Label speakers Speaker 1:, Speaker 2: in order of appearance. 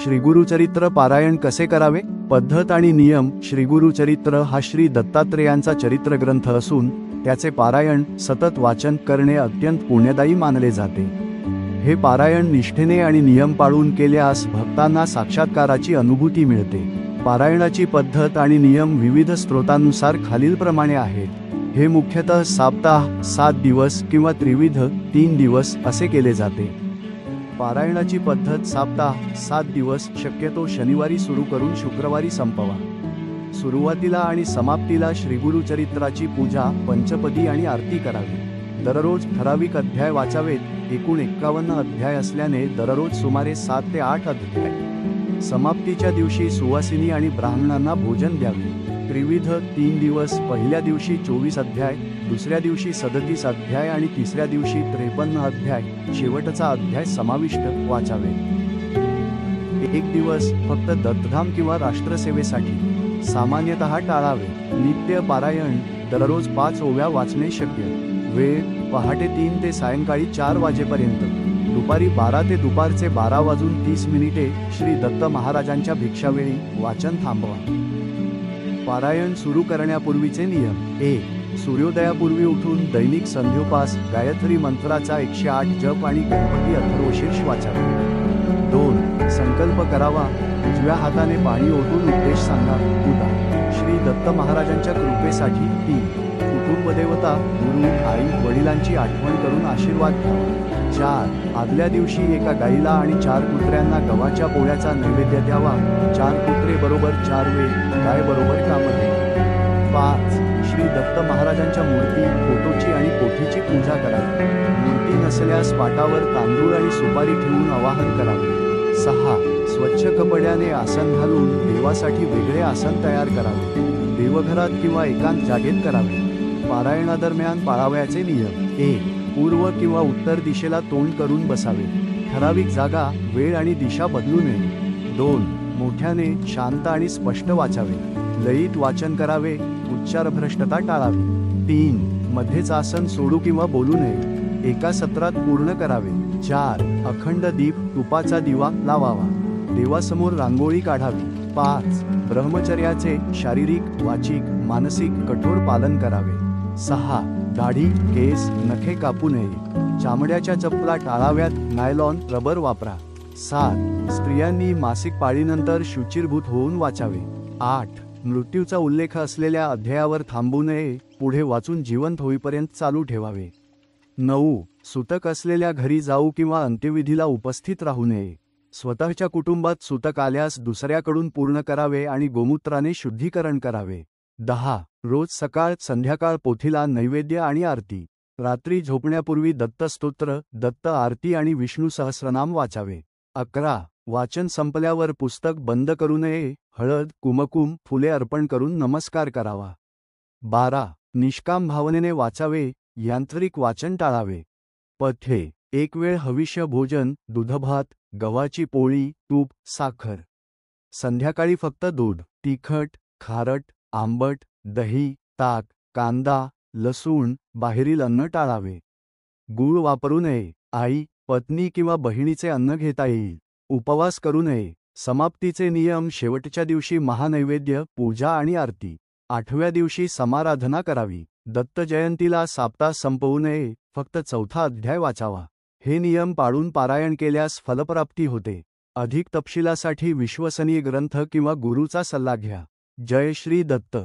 Speaker 1: श्रीगुरुचरित्र पारायण कसे करावे? पद्धत आणि नियम. श्रीगुरुचरित्र हा श्री दत्तात्रेयांचा चरित्र ग्रंथ असून त्याचे पारायण सतत वाचन करणे अत्यंत पुण्यदायी मानले जाते. हे पारायण निष्ठेने आणि नियम पाळून केल्यास भक्तांना साक्षात्काराची अनुभूती मिळते. पारायणाची पद्धत आणि नियम विविध स्त्रोतांनुसार खालीलप्रमाणे आहेत. हे मुख्यतः सप्ताह 7 दिवस किंवा त्रिविध 3 दिवस असे केले जाते. पारायणाची पद्धत सप्ताह 7 दिवस, शक्यतो शनिवारी सुरू करून शुक्रवारी संपवा. सुरुवातीला आणि समाप्तीला श्रीगुरुचरित्राची पूजा, पंचपदी आणि आरती करावी. दररोज ठराविक अध्याय वाचावेत. एकूण 51 अध्याय असल्याने दररोज सुमारे 7 ते 8 अध्याय. समाप्तीच्या दिवशी सुवासिनी आणि ब्राह्मणांना भोजन द्यावे. त्रिविध 3 दिवस. पहिल्या दिवशी 24 अध्याय, दुसऱ्या दिवशी 37 अध्याय आणि तिसऱ्या दिवशी 53 अध्याय, शेवटचा अध्याय समाविष्ट वाचावे. एक दिवस फक्त दत्तधाम किंवा राष्ट्रसेवेसाठी सामान्यतः टाळावे. नित्य पारायण. दररोज 5 ओव्या वाचणे शक्य. वेळ पहाटे 3 ते सायंकाळी 4 वाजेपर्यंत. दुपारी 12 ते दुपारचे 12:30 श्री दत्त महाराजांच्या भिक्षावेळी वाचन थांबवा. पारायण सुरू करण्यापूर्वीचे नियम. 1. सूर्योदयापूर्वी उठून दैनिक संध्योपास, गायत्री मंत्राचा 108 जप आणि गणपती अथर्वशीर्ष वाचावे. 2. संकल्प करावा. उजव्या हाताने पाणी ओतून उद्देश सांगा. उदा. श्री दत्त महाराजांच्या कृपेसाठी. 3. कुटुंबदेवता, गुरु, आई, वडिलांची आठवण करून आशीर्वाद घ्यावा. 4. आदल्या दिवशी एका गाईला आणि 4 कुत्र्यांना गव्हाच्या पोळ्याचा नैवेद्य द्यावा. 4 कुत्रे बरोबर 4 वेळ, गाय बरोबर कामध्ये. 5. श्री दत्त महाराजांच्या मूर्ती, फोटोची आणि पोथीची पूजा करावी. मूर्ती नसल्यास पाटावर तांदूळ आणि सुपारी ठेवून आवाहन करावे. 6. स्वच्छ कपड्याने आसन घालून देवासाठी वेगळे आसन तयार करावे. देवघरात किंवा एकांत जागेत करावे. पारायणादरम्यान पाळावयाचे नियम. 1. पूर्व किंवा उत्तर दिशेला तोंड करून बसावे. ठराविक जागा, वेळ आणि दिशा बदलू नये. 2. मोठ्याने, शांत आणि स्पष्ट वाचावे. लयीत वाचन करावे. उच्चारभ्रष्टता टाळावी. 3. मध्येच आसन सोडू किंवा बोलू नये. एका सत्रात पूर्ण करावे. 4. अखंड दीप, तुपाचा दिवा लावावा. देवासमोर रांगोळी काढावी. 5. ब्रह्मचर्याचे शारीरिक, वाचिक, मानसिक कठोर पालन करावे. 6. दाढी, केस, नखे कापू नये. चामड्याच्या चपला टाळाव्यात. नायलॉन, रबर वापरा. 7. स्त्रियांनी मासिक पाळीनंतर शुचिर्भूत होऊन वाचावे. 8. मृत्यूचा उल्लेख असलेल्या अध्यायावर थांबू नये. पुढे वाचून जिवंत होईपर्यंत चालू ठेवावे. 9. सुतक असलेल्या घरी जाऊ किंवा अंत्यविधीला उपस्थित राहू नये. स्वतःच्या कुटुंबात सुतक आल्यास दुसऱ्याकडून पूर्ण करावे आणि गोमूत्राने शुद्धीकरण करावे. 10. रोज सकाळ संध्याकाळ पोथीला नैवेद्य आणि आरती. रात्री झोपण्यापूर्वी दत्तस्तोत्र, दत्त आरती आणि विष्णू सहस्रनाम वाचावे. 11. वाचन संपल्यावर पुस्तक बंद करू नये. हळद, कुमकुम, फुले अर्पण करून नमस्कार करावा. 12. निष्काम भावनेने वाचावे. यांत्रिक वाचन टाळावे. पथ्ये. एक वेळ हविष्य भोजन, दुधभात, गव्हाची पोळी, तूप, साखर. संध्याकाळी फक्त दूध. तिखट, खारट, आंबट, दही, ताक, कांदा, लसूण, बाहेरील अन्न टाळावे. गूळ वापरू नये. आई, पत्नी किंवा बहिणीचे अन्न घेता येईल. उपवास करू नये. समाप्तीचे नियम. शेवटच्या दिवशी महानैवेद्य, पूजा आणि आरती. 8व्या दिवशी समाराधना करावी. दत्त जयंतीला सप्ताह संपवू नये. फक्त 4था अध्याय वाचावा. हे नियम पाळून पारायण केल्यास फलप्राप्ती होते. अधिक तपशिलासाठी विश्वसनीय ग्रंथ किंवा गुरूचा सल्ला घ्या. जय श्री दत्त.